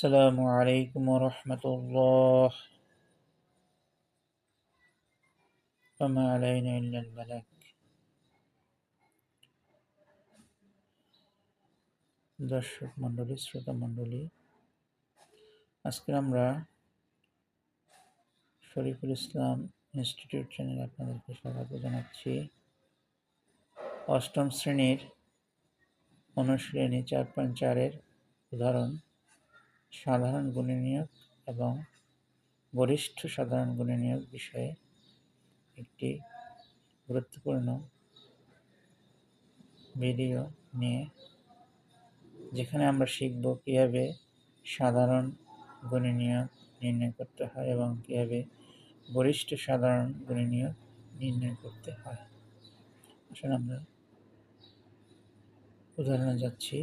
السلام عليكم ورحمة الله وما علينا إلا البلاغ। দর্শক মণ্ডলী, শ্রোতা মণ্ডলী, আজকে আমরা শরীফুল ইসলাম ইনস্টিটিউট চ্যানেলে আপনাদেরকে স্বাগত জানাচ্ছি। অষ্টম শ্রেণীর অনুশীলনী 4.4-এর উদাহরণ সাধারণ গুণনীয়ক এবং গরিষ্ঠ সাধারণ গুণনীয়ক বিষয়ে একটি গুরুত্বপূর্ণ ভিডিও নিয়ে, যেখানে আমরা শিখব কীভাবে সাধারণ গুণনীয়ক নির্ণয় করতে হয় এবং কীভাবে গরিষ্ঠ সাধারণ গুণনীয়ক নির্ণয় করতে হয়। আসলে আমরা উদাহরণে যাচ্ছি।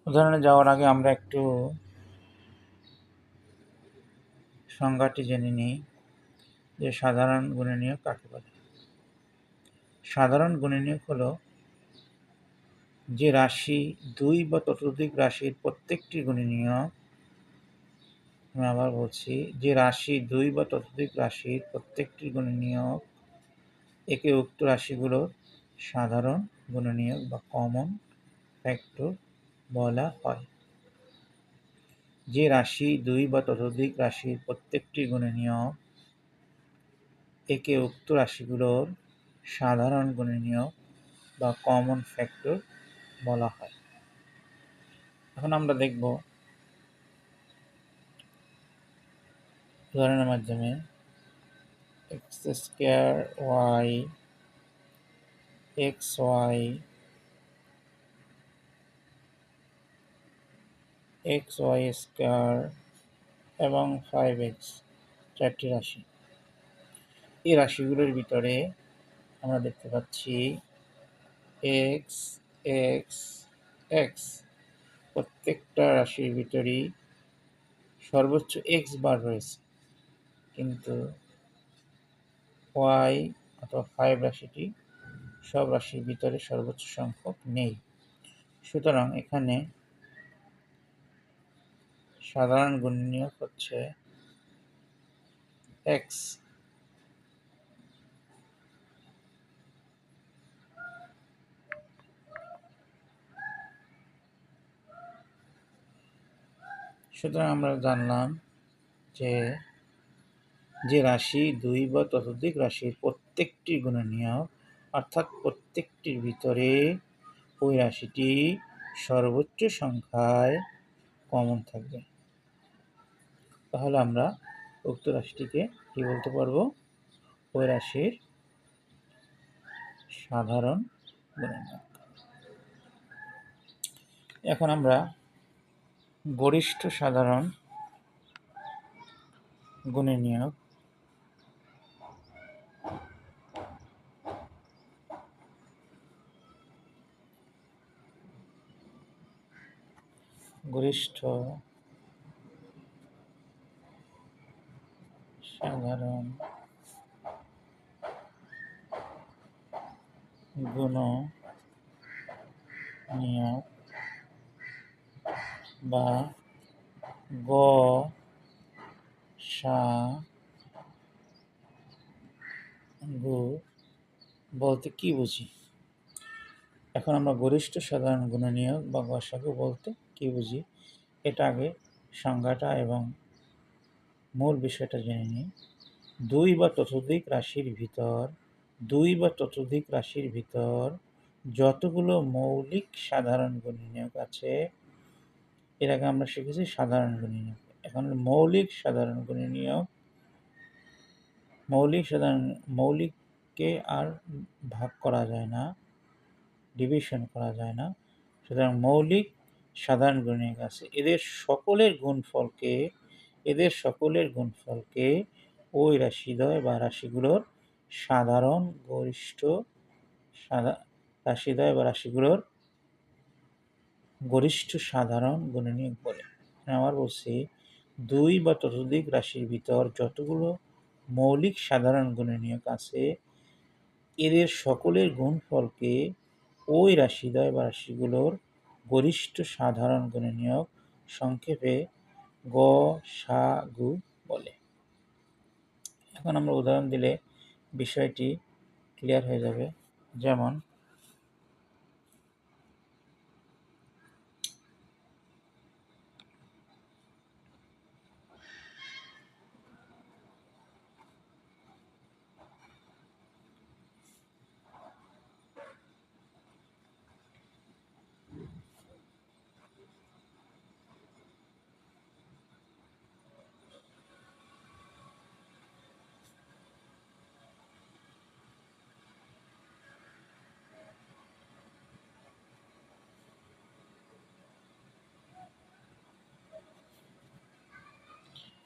উদাহরণে যাওয়ার আগে আমরা একটু সংজ্ঞাটি জেনে নিই যে সাধারণ গুণনীয়ক কাকে বলে। সাধারণ গুণনীয়ক হলো যে রাশি দুই বা ততোধিক রাশির প্রত্যেকটি গুণনীয়ক, আমি আবার বলছি, যে রাশি দুই বা ততোধিক রাশির প্রত্যেকটি গুণনীয়ক একে উক্ত রাশিগুলোর সাধারণ গুণনীয়ক বা কমন ফ্যাক্টর বলা হয়। যে রাশি দুই বা ততোধিক রাশির প্রত্যেকটি গুণনীয়ক একে উক্ত রাশিগুলোর সাধারণ গুণনীয়ক বা কমন ফ্যাক্টর বলা হয়। এখন আমরা দেখব উদাহরণের মাধ্যমে X square Y X Y X Y square এবং 5x চারটি রাশি। এই রাশিগুলোর ভিতরে আমরা দেখতে পাচ্ছি এক্স এক্স এক্স, প্রত্যেকটা রাশির ভিতরেই সর্বোচ্চ এক্স বার রয়েছে, কিন্তু ওয়াই অথবা 5 রাশিটি সব রাশির ভিতরে সর্বোচ্চ সংখ্যক নেই। সুতরাং এখানে সাধারণ গুণনীয়ক হচ্ছে এক্স। সুতরাং আমরা জানলাম যে রাশি দুই বা ততোধিক রাশির প্রত্যেকটি গুণনীয়ক, অর্থাৎ প্রত্যেকটির ভিতরে ওই রাশিটি সর্বোচ্চ সংখ্যায় কমন থাকবে, তাহলে আমরা উক্ত রাশিটিকে কি বলতে পারবো? ওই রাশির সাধারণ গুণনীয়ক। এখন আমরা গরিষ্ঠ সাধারণ গুণনীয়ক গরিষ্ঠ সাধারণ গুণনীয়ক বা গ সা গু বলতে কি বুঝি? এখন আমরা গরিষ্ঠ সাধারণ গুণনীয়ক বা গসাগু বলতে কি বুঝি, এটা আগে সংজ্ঞাটা এবং মূল বিষয়টা জেনে নিই। দুই বা ততোধিক রাশির ভিতর যতগুলো মৌলিক সাধারণ গুণনীয়ক আছে, এর আগে আমরা শিখেছি সাধারণ গুণনীয়ক। এখন মৌলিককে আর ভাগ করা যায় না, ডিভিশন করা যায় না। সুতরাং মৌলিক সাধারণ গুণনীয়ক আছে, এদের সকলের গুণফলকে ওই রাশিদ্বয় বা রাশিগুলোর সাধারণ গরিষ্ঠ সাধারণ গুণনীয়ক বলে। আবার বলছি, দুই বা ততোধিক রাশির ভিতর যতগুলো মৌলিক সাধারণ গুণনীয়ক আছে, এদের সকলের গুণফলকে ওই রাশিদ্বয় বা রাশিগুলোর গরিষ্ঠ সাধারণ গুণনীয়ক সংক্ষেপে গসাগু বলে। এখন আমরা উদাহরণ দিলে বিষয়টি ক্লিয়ার হয়ে যাবে। যেমন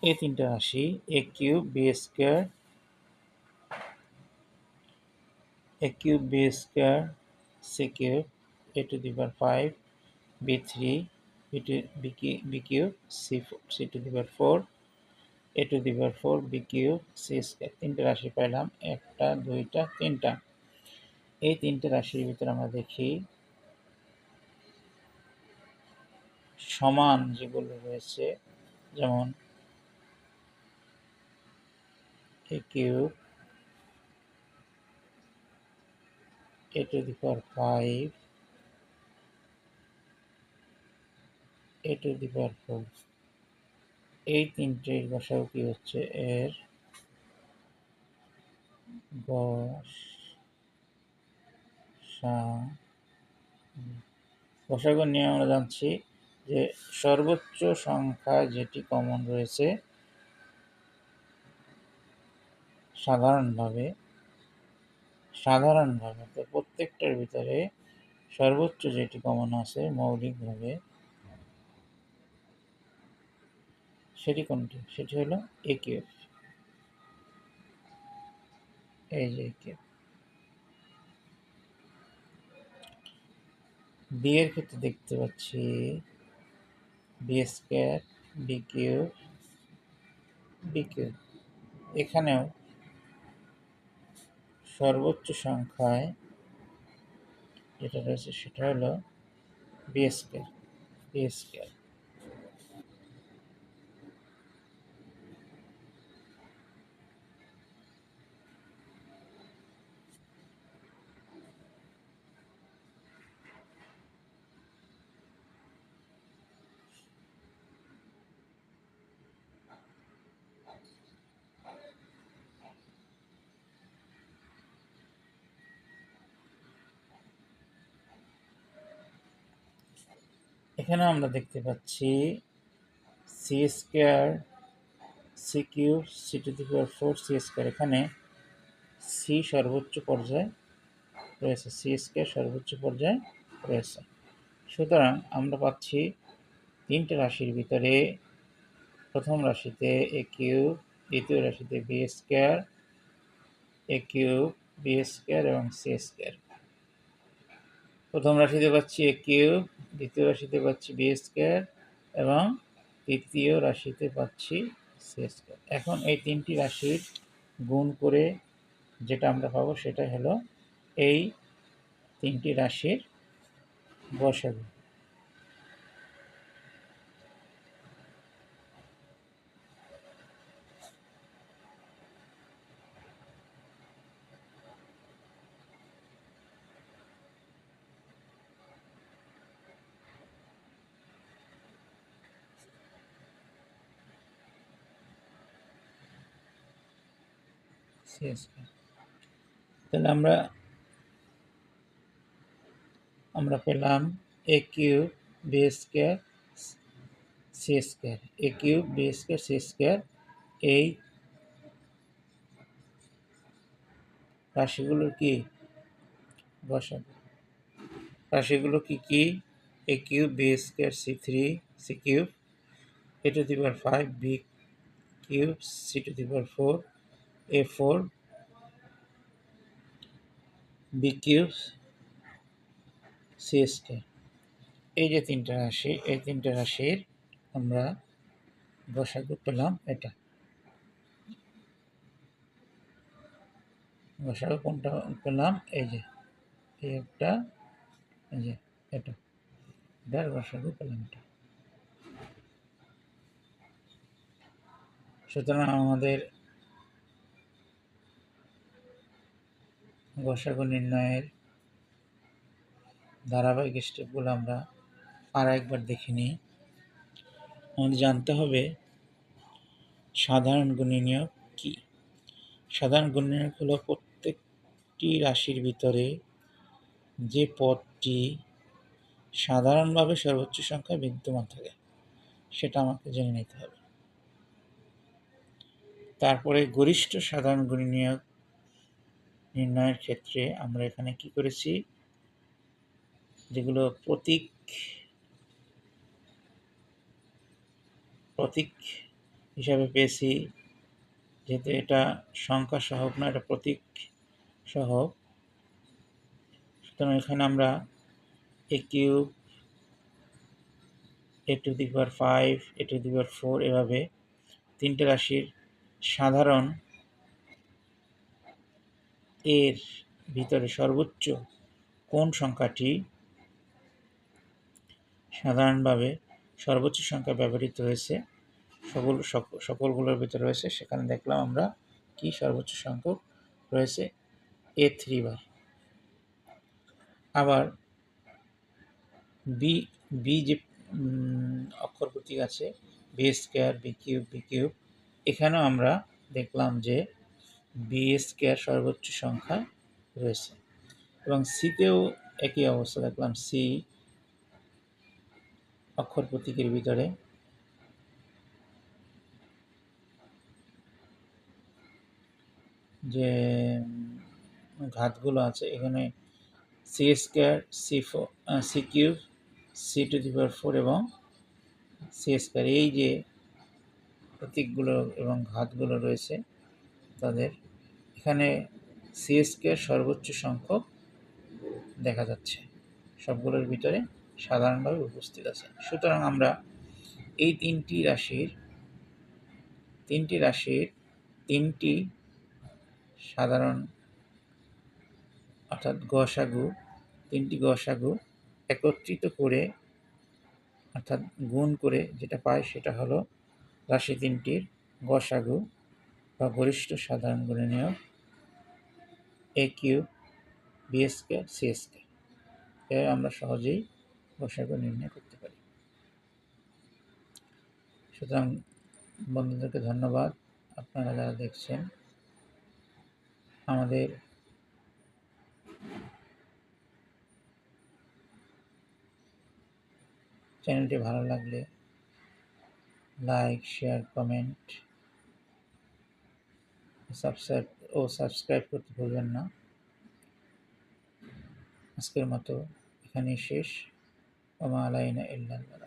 এই তিনটা রাশি a cube b square c cube a to the power 5 b3 b cube c two the power 4 a to the power 4 b cube c square. তিনটা রাশি পাইলাম, একটা দুইটা তিনটা। এই তিনটে রাশির ভিতরে আমরা দেখি সমান যেগুলো রয়েছে, যেমন a cube a to the power 5 a to the power 4, এই তিনটের গসাগু কি হচ্ছে? এর গসাগু নিয়ে আমরা জানছি যে সর্বোচ্চ সংখ্যা যেটি কমন রয়েছে সাধারণভাবে তো প্রত্যেকটার ভিতরে সর্বোচ্চ যেটি কমন আছে মৌলিকভাবে, সেটি কোনটি? সেটি হলো a কিউব। এই যে a কিউব। b এর ক্ষেত্রে দেখতে পাচ্ছি b square b cube b cube. এখানেও সর্বোচ্চ সংখ্যায় যেটা রয়েছে সেটা হলো b স্কয়ার। এখানে আমরা দেখতে পাচ্ছি c square c cube c two the power 4 c square. এখানে c সর্বোচ্চ পর্যায়ে রয়েছে, c স্কয়ার সর্বোচ্চ পর্যায়ে রয়েছে। সুতরাং আমরা পাচ্ছি তিনটে রাশির ভিতরে প্রথম রাশিতে a কিউব, দ্বিতীয় রাশিতে b square a cube b square এবং c স্কয়ার। প্রথম রাশিতে পাচ্ছি a কিউব, দ্বিতীয় রাশিতে পাচ্ছি b স্কয়ার এবং তৃতীয় রাশিতে পাচ্ছি c স্কয়ার। এখন এই তিনটি রাশির গুণ করে যেটা আমরা পাবো সেটা হলো এই তিনটি রাশির গসাগু। তাহলে আমরা পেলাম a cube b square c square, a cube b square c square. এই রাশিগুলোর কি গসাগু? রাশিগুলো কি কি? a cube b square c cube a to the power 5 b cube c two the power 4 a4 b cube c square. এই যে তিনটা রাশি, এই তিনটা রাশির আমরা গসাগু পেলাম। এটা গসাগু কোনটা পেলাম? এই যে এই একটা, এই যে এটা। এটার গসাগু পেলাম এটা। সুতরাং আমাদের গসাগু নির্ণয়ের ধারাবাহিক স্টেপগুলো আমরা আর একবার দেখে নিই। আমাদের জানতে হবে সাধারণ গুণনীয়ক কি। সাধারণ গুণনীয়ক হলো প্রত্যেকটি রাশির ভিতরে যে পদটি সাধারণভাবে সর্বোচ্চ সংখ্যায় বিদ্যমান থাকে সেটা আমাকে জেনে নিতে হবে। তারপরে গরিষ্ঠ সাধারণ গুণনীয়ক নির্ণয়ের ক্ষেত্রে আমরা এখানে কি করেছি, যেগুলো প্রতীক হিসাবে পেয়েছি, যেহেতু এটা সংখ্যা সহগ না, এটা প্রতীক সহগ, সুতরাং এখানে আমরা a কিউব, a⁵, a⁴ এভাবে তিনটে রাশির সাধারণ এর ভিতরে সর্বোচ্চ কোন সংখ্যাটি সাধারণভাবে সর্বোচ্চ সংখ্যা ব্যবহৃত হয়েছে সকলগুলোর ভিতরে রয়েছে, সেখানে দেখলাম আমরা কি সর্বোচ্চ সংখ্যক রয়েছে a3 বার। আবার বি যে অক্ষর প্রতীক আছে b², b³ এখানেও আমরা দেখলাম যে b² সর্বোচ্চ সংখ্যা রয়েছে। এবং সিতেও একই অবস্থা দেখলাম, সি অক্ষর প্রতীকের ভিতরে যে ঘাতগুলো আছে, এখানে c², c³ c⁴ এবং c², এই যে প্রতীকগুলো এবং ঘাতগুলো রয়েছে তাদের এখানে c² সর্বোচ্চ সংখ্যক দেখা যাচ্ছে, সবগুলোর ভিতরে সাধারণভাবে উপস্থিত আছে। সুতরাং আমরা এই তিনটি রাশির তিনটি সাধারণ অর্থাৎ তিনটি গসাগু একত্রিত করে অর্থাৎ গুণ করে যেটা পাই সেটা হলো রাশি তিনটির গসাগু বা গরিষ্ঠ সাধারণ গুণনীয়ক a³ b² c²। এভাবে আমরা সহজেই গসাগু নির্ণয় করতে পারি। সুতরাং বন্ধুদেরকে ধন্যবাদ, আপনারা যারা দেখছেন। আমাদের চ্যানেলটি ভালো লাগলে লাইক, শেয়ার, কমেন্ট, সাবস্ক্রাইব করতে ভুলবেন না। আজকের মতো এখানেই শেষ। ওয়া মা আলাইনা ইল্লাল বালাগ।